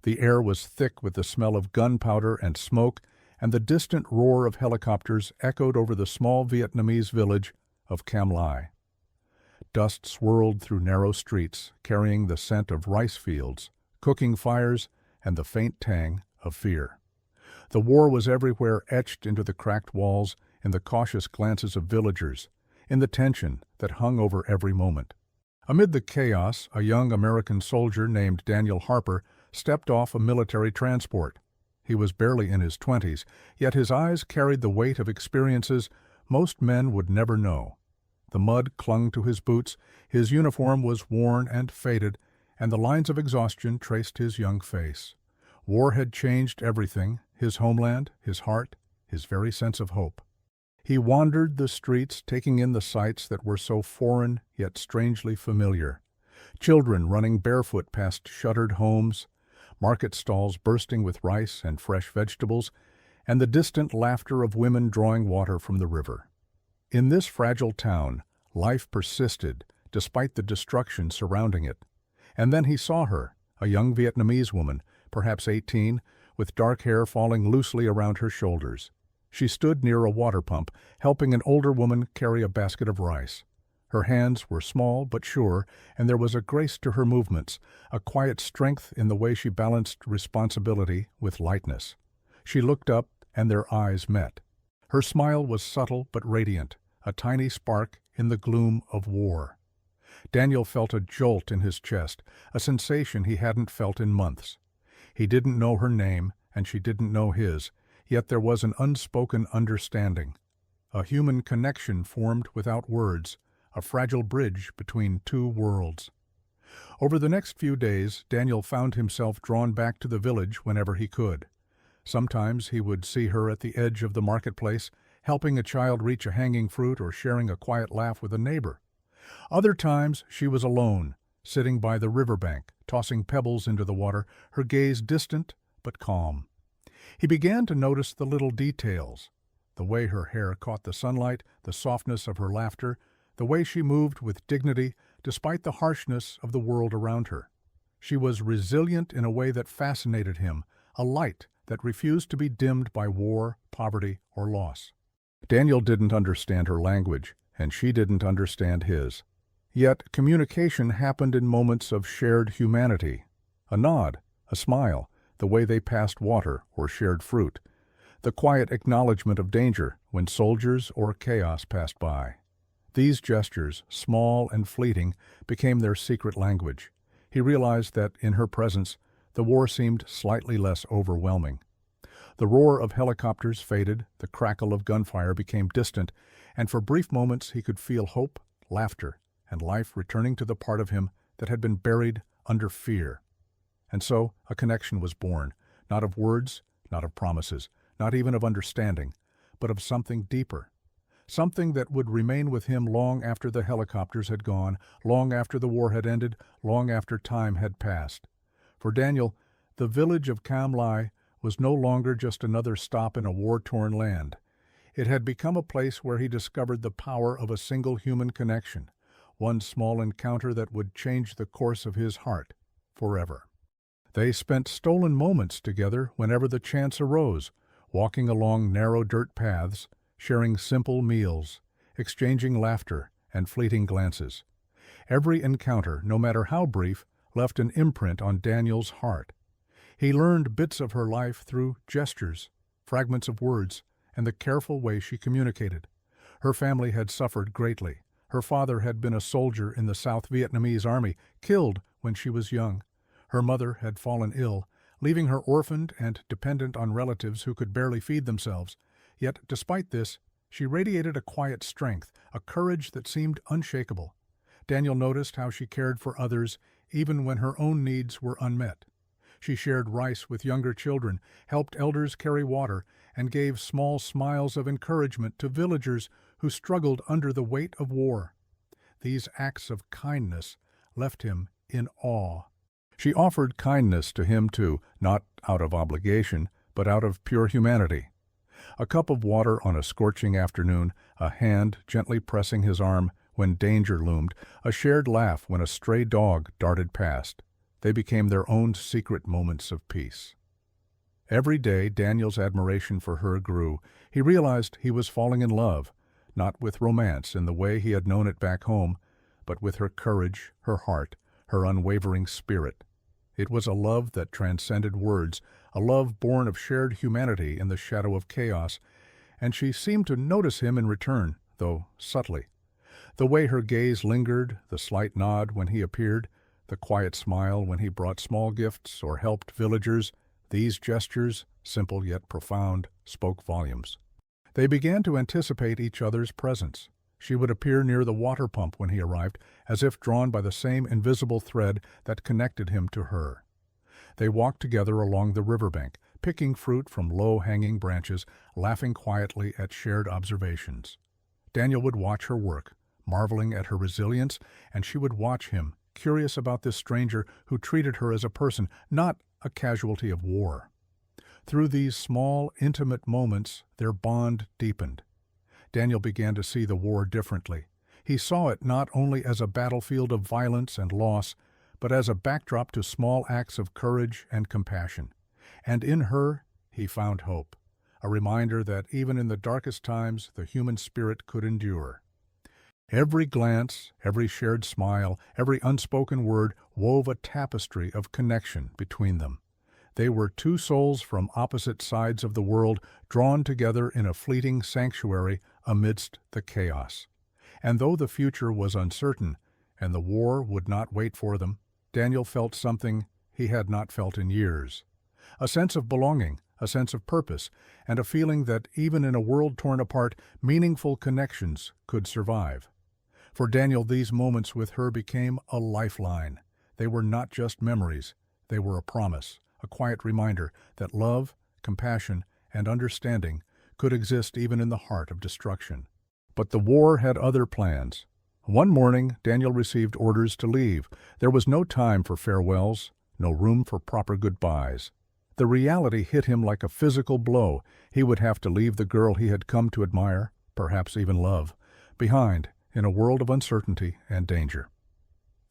The air was thick with the smell of gunpowder and smoke, and the distant roar of helicopters echoed over the small Vietnamese village of Cam Lai. Dust swirled through narrow streets, carrying the scent of rice fields, cooking fires, and the faint tang of fear. The war was everywhere, etched into the cracked walls, in the cautious glances of villagers, in the tension that hung over every moment. Amid the chaos, a young American soldier named Daniel Harper stepped off a military transport. He was barely in his 20s, yet his eyes carried the weight of experiences most men would never know. The mud clung to his boots, his uniform was worn and faded, and the lines of exhaustion traced his young face. War had changed everything, his homeland, his heart, his very sense of hope. He wandered the streets, taking in the sights that were so foreign yet strangely familiar. Children running barefoot past shuttered homes, market stalls bursting with rice and fresh vegetables, and the distant laughter of women drawing water from the river. In this fragile town, life persisted despite the destruction surrounding it. And then he saw her, a young Vietnamese woman, perhaps 18, with dark hair falling loosely around her shoulders. She stood near a water pump, helping an older woman carry a basket of rice. Her hands were small but sure, and there was a grace to her movements, a quiet strength in the way she balanced responsibility with lightness. She looked up, and their eyes met. Her smile was subtle but radiant, a tiny spark in the gloom of war. Daniel felt a jolt in his chest, a sensation he hadn't felt in months. He didn't know her name, and she didn't know his, yet there was an unspoken understanding. A human connection formed without words, a fragile bridge between two worlds. Over the next few days, Daniel found himself drawn back to the village whenever he could. Sometimes he would see her at the edge of the marketplace, helping a child reach a hanging fruit or sharing a quiet laugh with a neighbor. Other times she was alone, sitting by the riverbank, tossing pebbles into the water, her gaze distant but calm. He began to notice the little details, the way her hair caught the sunlight, the softness of her laughter, the way she moved with dignity despite the harshness of the world around her. She was resilient in a way that fascinated him, a light that refused to be dimmed by war, poverty, or loss. Daniel didn't understand her language, and she didn't understand his. Yet communication happened in moments of shared humanity. A nod, a smile, the way they passed water or shared fruit, the quiet acknowledgement of danger when soldiers or chaos passed by. These gestures, small and fleeting, became their secret language. He realized that, in her presence, the war seemed slightly less overwhelming. The roar of helicopters faded, the crackle of gunfire became distant, and for brief moments he could feel hope, laughter, and life returning to the part of him that had been buried under fear. And so a connection was born, not of words, not of promises, not even of understanding, but of something deeper, something that would remain with him long after the helicopters had gone, long after the war had ended, long after time had passed. For Daniel, the village of Cam Lai was no longer just another stop in a war-torn land. It had become a place where he discovered the power of a single human connection, one small encounter that would change the course of his heart forever. They spent stolen moments together whenever the chance arose, walking along narrow dirt paths, sharing simple meals, exchanging laughter and fleeting glances. Every encounter, no matter how brief, left an imprint on Daniel's heart. He learned bits of her life through gestures, fragments of words, and the careful way she communicated. Her family had suffered greatly. Her father had been a soldier in the South Vietnamese army, killed when she was young. Her mother had fallen ill, leaving her orphaned and dependent on relatives who could barely feed themselves. Yet, despite this, she radiated a quiet strength, a courage that seemed unshakable. Daniel noticed how she cared for others, even when her own needs were unmet. She shared rice with younger children, helped elders carry water, and gave small smiles of encouragement to villagers who struggled under the weight of war. These acts of kindness left him in awe. She offered kindness to him too, not out of obligation, but out of pure humanity. A cup of water on a scorching afternoon, a hand gently pressing his arm when danger loomed, a shared laugh when a stray dog darted past. They became their own secret moments of peace. Every day, Daniel's admiration for her grew. He realized he was falling in love, not with romance in the way he had known it back home, but with her courage, her heart, her unwavering spirit. It was a love that transcended words, a love born of shared humanity in the shadow of chaos, and she seemed to notice him in return, though subtly. The way her gaze lingered, the slight nod when he appeared, the quiet smile when he brought small gifts or helped villagers, these gestures, simple yet profound, spoke volumes. They began to anticipate each other's presence. She would appear near the water pump when he arrived, as if drawn by the same invisible thread that connected him to her. They walked together along the riverbank, picking fruit from low-hanging branches, laughing quietly at shared observations. Daniel would watch her work, marveling at her resilience, and she would watch him, curious about this stranger who treated her as a person, not a casualty of war. Through these small, intimate moments, their bond deepened. Daniel began to see the war differently. He saw it not only as a battlefield of violence and loss, but as a backdrop to small acts of courage and compassion. And in her, he found hope, a reminder that even in the darkest times, the human spirit could endure. Every glance, every shared smile, every unspoken word wove a tapestry of connection between them. They were two souls from opposite sides of the world, drawn together in a fleeting sanctuary amidst the chaos. And though the future was uncertain, and the war would not wait for them, Daniel felt something he had not felt in years. A sense of belonging, a sense of purpose, and a feeling that even in a world torn apart, meaningful connections could survive. For Daniel, these moments with her became a lifeline. They were not just memories, they were a promise, a quiet reminder that love, compassion, and understanding could exist even in the heart of destruction. But the war had other plans. One morning, Daniel received orders to leave. There was no time for farewells, no room for proper goodbyes. The reality hit him like a physical blow. He would have to leave the girl he had come to admire, perhaps even love, behind in a world of uncertainty and danger.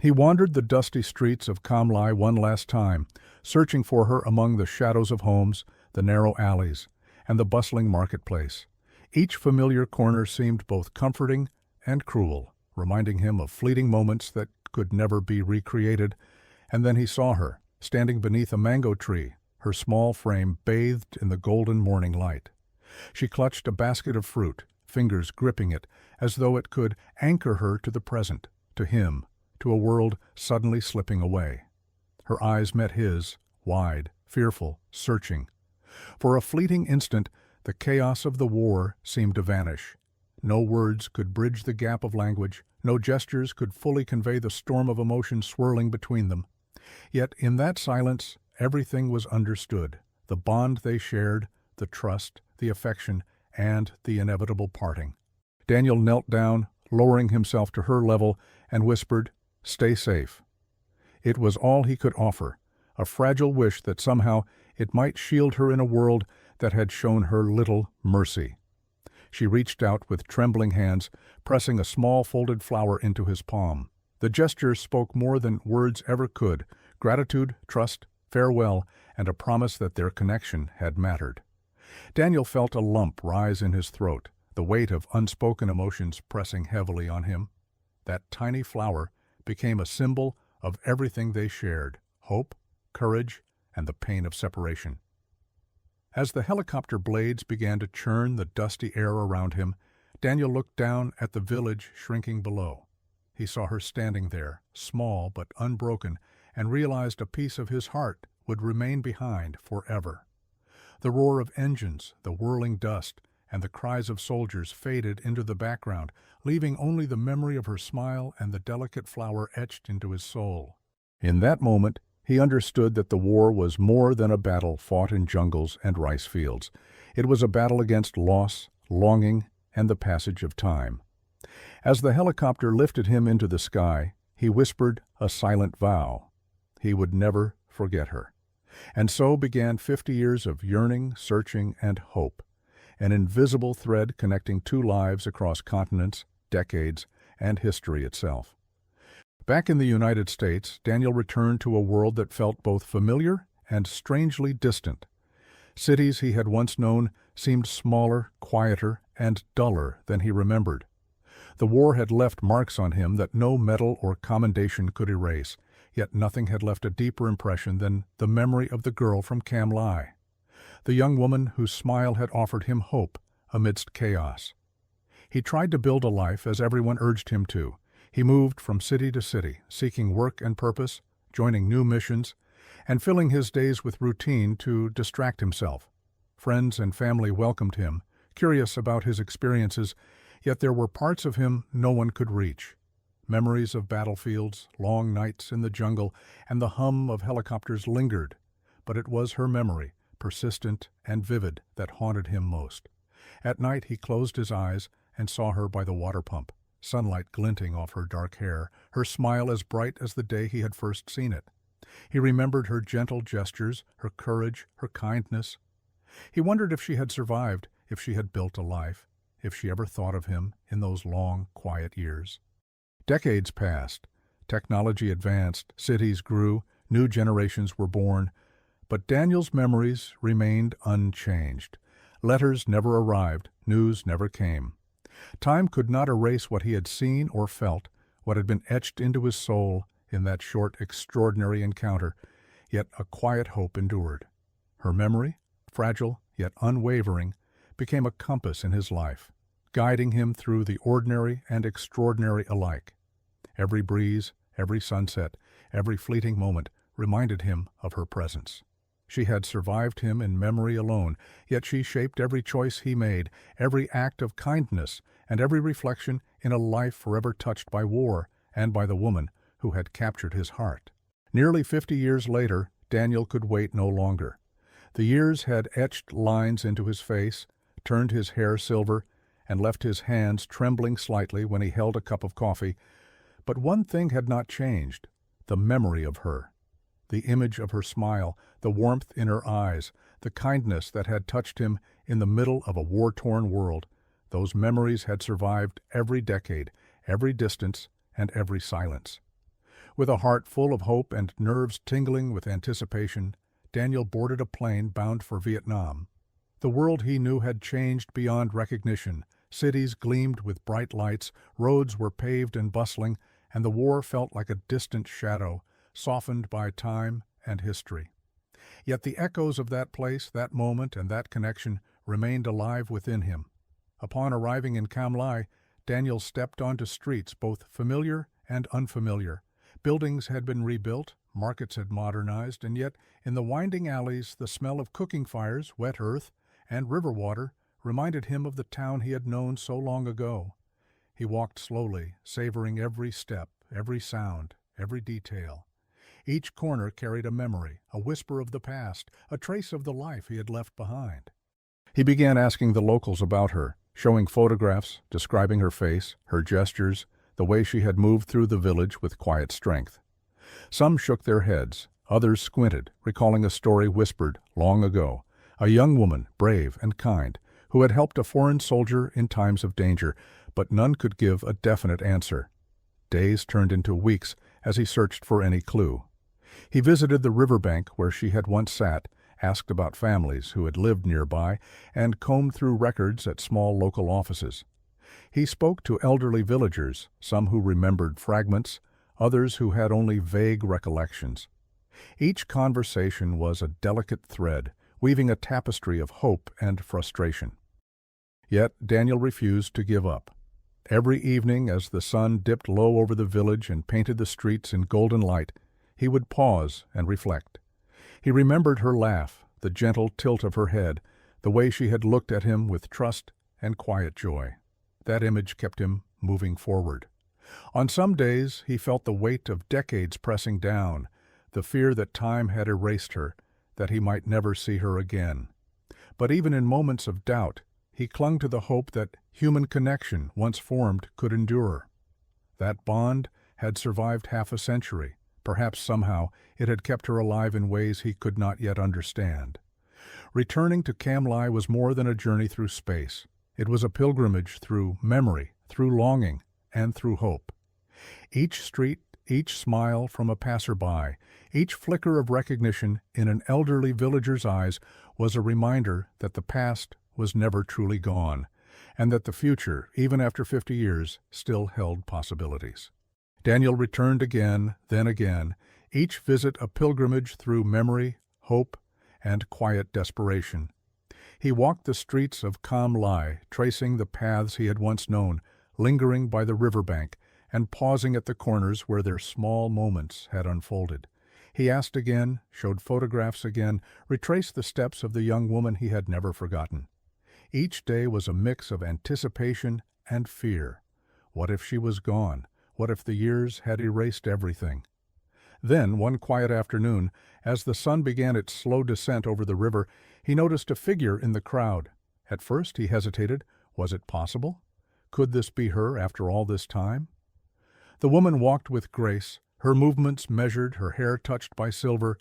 He wandered the dusty streets of Kamlai one last time, searching for her among the shadows of homes, the narrow alleys, and the bustling marketplace. Each familiar corner seemed both comforting and cruel, reminding him of fleeting moments that could never be recreated. And then he saw her, standing beneath a mango tree, her small frame bathed in the golden morning light. She clutched a basket of fruit, fingers gripping it, as though it could anchor her to the present, to him, to a world suddenly slipping away. Her eyes met his, wide, fearful, searching. For a fleeting instant, the chaos of the war seemed to vanish. No words could bridge the gap of language, no gestures could fully convey the storm of emotion swirling between them. Yet in that silence, everything was understood, the bond they shared, the trust, the affection, and the inevitable parting. Daniel knelt down, lowering himself to her level, and whispered, "Stay safe." It was all he could offer, a fragile wish that somehow it might shield her in a world that had shown her little mercy. She reached out with trembling hands, pressing a small folded flower into his palm. The gesture spoke more than words ever could: gratitude, trust, farewell, and a promise that their connection had mattered. Daniel felt a lump rise in his throat, the weight of unspoken emotions pressing heavily on him. That tiny flower became a symbol of everything they shared: hope, courage, and the pain of separation. As the helicopter blades began to churn the dusty air around him, Daniel looked down at the village shrinking below. He saw her standing there, small but unbroken, and realized a piece of his heart would remain behind forever. The roar of engines, the whirling dust, and the cries of soldiers faded into the background, leaving only the memory of her smile and the delicate flower etched into his soul. In that moment, he understood that the war was more than a battle fought in jungles and rice fields. It was a battle against loss, longing, and the passage of time. As the helicopter lifted him into the sky, he whispered a silent vow. He would never forget her. And so began 50 years of yearning, searching, and hope, an invisible thread connecting two lives across continents, decades, and history itself. Back in the United States, Daniel returned to a world that felt both familiar and strangely distant. Cities he had once known seemed smaller, quieter, and duller than he remembered. The war had left marks on him that no medal or commendation could erase, yet nothing had left a deeper impression than the memory of the girl from Cam Lai, the young woman whose smile had offered him hope amidst chaos. He tried to build a life as everyone urged him to. He moved from city to city, seeking work and purpose, joining new missions, and filling his days with routine to distract himself. Friends and family welcomed him, curious about his experiences, yet there were parts of him no one could reach. Memories of battlefields, long nights in the jungle, and the hum of helicopters lingered, but it was her memory, persistent and vivid, that haunted him most. At night he closed his eyes and saw her by the water pump, sunlight glinting off her dark hair, her smile as bright as the day he had first seen it. He remembered her gentle gestures, her courage, her kindness. He wondered if she had survived, if she had built a life, if she ever thought of him in those long, quiet years. Decades passed. Technology advanced, cities grew, new generations were born, but Daniel's memories remained unchanged. Letters never arrived, news never came. Time could not erase what he had seen or felt, what had been etched into his soul in that short, extraordinary encounter, yet a quiet hope endured. Her memory, fragile yet unwavering, became a compass in his life, guiding him through the ordinary and extraordinary alike. Every breeze, every sunset, every fleeting moment reminded him of her presence. She had survived him in memory alone, yet she shaped every choice he made, every act of kindness, and every reflection in a life forever touched by war and by the woman who had captured his heart. Nearly 50 years later, Daniel could wait no longer. The years had etched lines into his face, turned his hair silver, and left his hands trembling slightly when he held a cup of coffee. But one thing had not changed: the memory of her. The image of her smile, the warmth in her eyes, the kindness that had touched him in the middle of a war-torn world. Those memories had survived every decade, every distance, and every silence. With a heart full of hope and nerves tingling with anticipation, Daniel boarded a plane bound for Vietnam. The world he knew had changed beyond recognition. Cities gleamed with bright lights, roads were paved and bustling, and the war felt like a distant shadow, softened by time and history. Yet the echoes of that place, that moment, and that connection remained alive within him. Upon arriving in Cam Lai, Daniel stepped onto streets both familiar and unfamiliar. Buildings had been rebuilt, markets had modernized, and yet in the winding alleys the smell of cooking fires, wet earth, and river water reminded him of the town he had known so long ago. He walked slowly, savoring every step, every sound, every detail. Each corner carried a memory, a whisper of the past, a trace of the life he had left behind. He began asking the locals about her, showing photographs, describing her face, her gestures, the way she had moved through the village with quiet strength. Some shook their heads, others squinted, recalling a story whispered long ago, a young woman, brave and kind, who had helped a foreign soldier in times of danger, but none could give a definite answer. Days turned into weeks as he searched for any clue. He visited the riverbank where she had once sat, asked about families who had lived nearby, and combed through records at small local offices. He spoke to elderly villagers, some who remembered fragments, others who had only vague recollections. Each conversation was a delicate thread, weaving a tapestry of hope and frustration. Yet Daniel refused to give up. Every evening, as the sun dipped low over the village and painted the streets in golden light, he would pause and reflect. He remembered her laugh, the gentle tilt of her head, the way she had looked at him with trust and quiet joy. That image kept him moving forward. On some days he felt the weight of decades pressing down, the fear that time had erased her, that he might never see her again. But even in moments of doubt, he clung to the hope that human connection, once formed, could endure. That bond had survived half a century. Perhaps somehow it had kept her alive in ways he could not yet understand. Returning to Cam Lai was more than a journey through space. It was a pilgrimage through memory, through longing, and through hope. Each street, each smile from a passerby, each flicker of recognition in an elderly villager's eyes was a reminder that the past was never truly gone, and that the future, even after 50 years, still held possibilities. Daniel returned again, then again, each visit a pilgrimage through memory, hope, and quiet desperation. He walked the streets of Kam Lai, tracing the paths he had once known, lingering by the riverbank, and pausing at the corners where their small moments had unfolded. He asked again, showed photographs again, retraced the steps of the young woman he had never forgotten. Each day was a mix of anticipation and fear. What if she was gone? What if the years had erased everything? Then, one quiet afternoon, as the sun began its slow descent over the river, he noticed a figure in the crowd. At first he hesitated. Was it possible? Could this be her after all this time? The woman walked with grace, her movements measured, her hair touched by silver,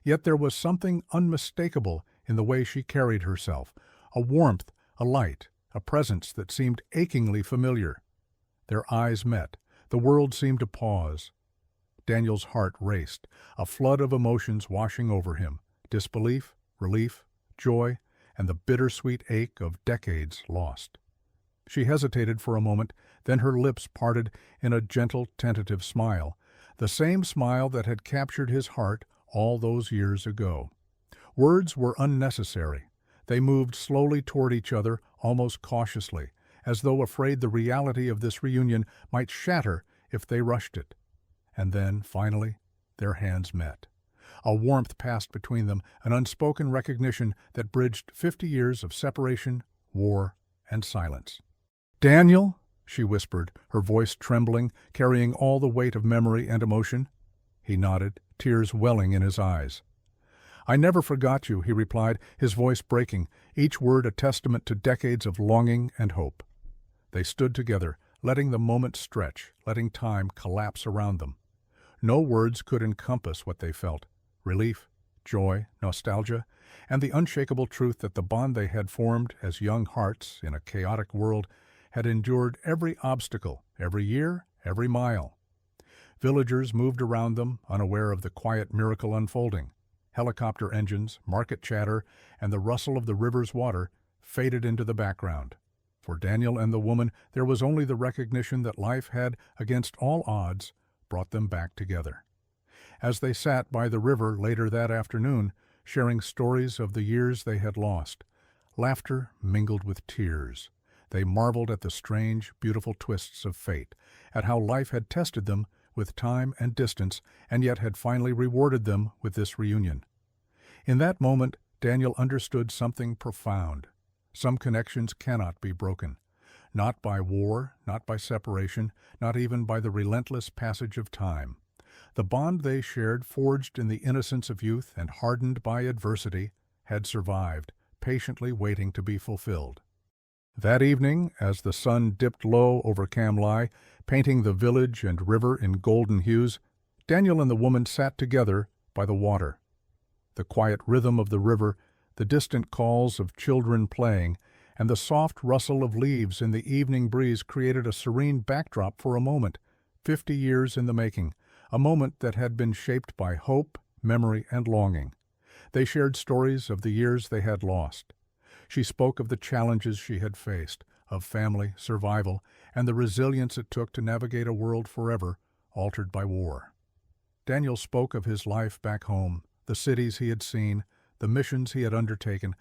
yet there was something unmistakable in the way she carried herself, a warmth, a light, a presence that seemed achingly familiar. Their eyes met. The world seemed to pause. Daniel's heart raced, a flood of emotions washing over him, disbelief, relief, joy, and the bittersweet ache of decades lost. She hesitated for a moment, then her lips parted in a gentle, tentative smile, the same smile that had captured his heart all those years ago. Words were unnecessary. They moved slowly toward each other, almost cautiously, as though afraid the reality of this reunion might shatter if they rushed it. And then, finally, their hands met. A warmth passed between them, an unspoken recognition that bridged 50 years of separation, war, and silence. "Daniel," she whispered, her voice trembling, carrying all the weight of memory and emotion. He nodded, tears welling in his eyes. "I never forgot you," he replied, his voice breaking, each word a testament to decades of longing and hope. They stood together, letting the moment stretch, letting time collapse around them. No words could encompass what they felt: relief, joy, nostalgia, and the unshakable truth that the bond they had formed as young hearts in a chaotic world had endured every obstacle, every year, every mile. Villagers moved around them, unaware of the quiet miracle unfolding. Helicopter engines, market chatter, and the rustle of the river's water faded into the background. For Daniel and the woman, there was only the recognition that life had, against all odds, brought them back together. As they sat by the river later that afternoon, sharing stories of the years they had lost, laughter mingled with tears. They marveled at the strange, beautiful twists of fate, at how life had tested them with time and distance, and yet had finally rewarded them with this reunion. In that moment, Daniel understood something profound. Some connections cannot be broken. Not by war, not by separation, not even by the relentless passage of time. The bond they shared, forged in the innocence of youth and hardened by adversity, had survived, patiently waiting to be fulfilled. That evening, as the sun dipped low over Kam Lai, painting the village and river in golden hues, Daniel and the woman sat together by the water. The quiet rhythm of the river, the distant calls of children playing, and the soft rustle of leaves in the evening breeze created a serene backdrop for a moment, 50 years in the making, a moment that had been shaped by hope, memory, and longing. They shared stories of the years they had lost. She spoke of the challenges she had faced, of family, survival, and the resilience it took to navigate a world forever altered by war. Daniel spoke of his life back home, the cities he had seen, the missions he had undertaken,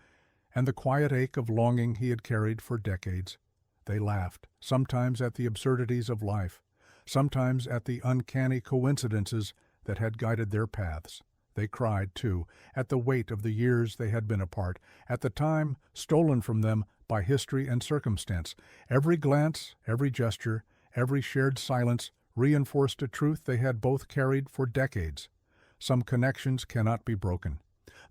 and the quiet ache of longing he had carried for decades. They laughed, sometimes at the absurdities of life, sometimes at the uncanny coincidences that had guided their paths. They cried, too, at the weight of the years they had been apart, at the time stolen from them by history and circumstance. Every glance, every gesture, every shared silence reinforced a truth they had both carried for decades. Some connections cannot be broken.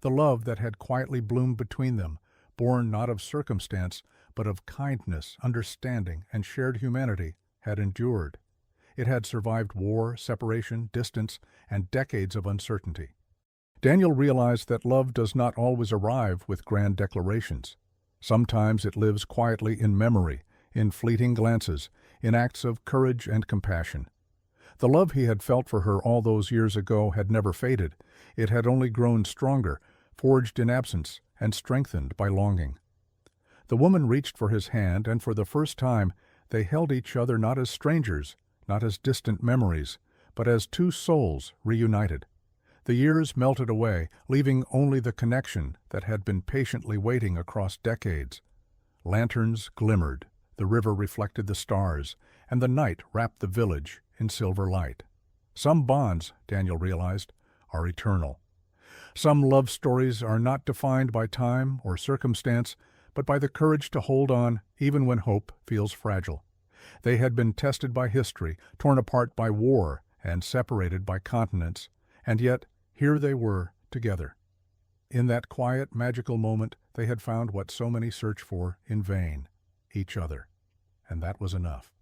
The love that had quietly bloomed between them, born not of circumstance, but of kindness, understanding, and shared humanity, had endured. It had survived war, separation, distance, and decades of uncertainty. Daniel realized that love does not always arrive with grand declarations. Sometimes it lives quietly in memory, in fleeting glances, in acts of courage and compassion. The love he had felt for her all those years ago had never faded. It had only grown stronger, forged in absence, and strengthened by longing. The woman reached for his hand, and for the first time they held each other not as strangers, not as distant memories, but as two souls reunited. The years melted away, leaving only the connection that had been patiently waiting across decades. Lanterns glimmered, the river reflected the stars, and the night wrapped the village in silver light. Some bonds, Daniel realized, are eternal. Some love stories are not defined by time or circumstance, but by the courage to hold on even when hope feels fragile. They had been tested by history, torn apart by war, and separated by continents, and yet here they were together. In that quiet, magical moment, they had found what so many search for in vain: each other. And that was enough.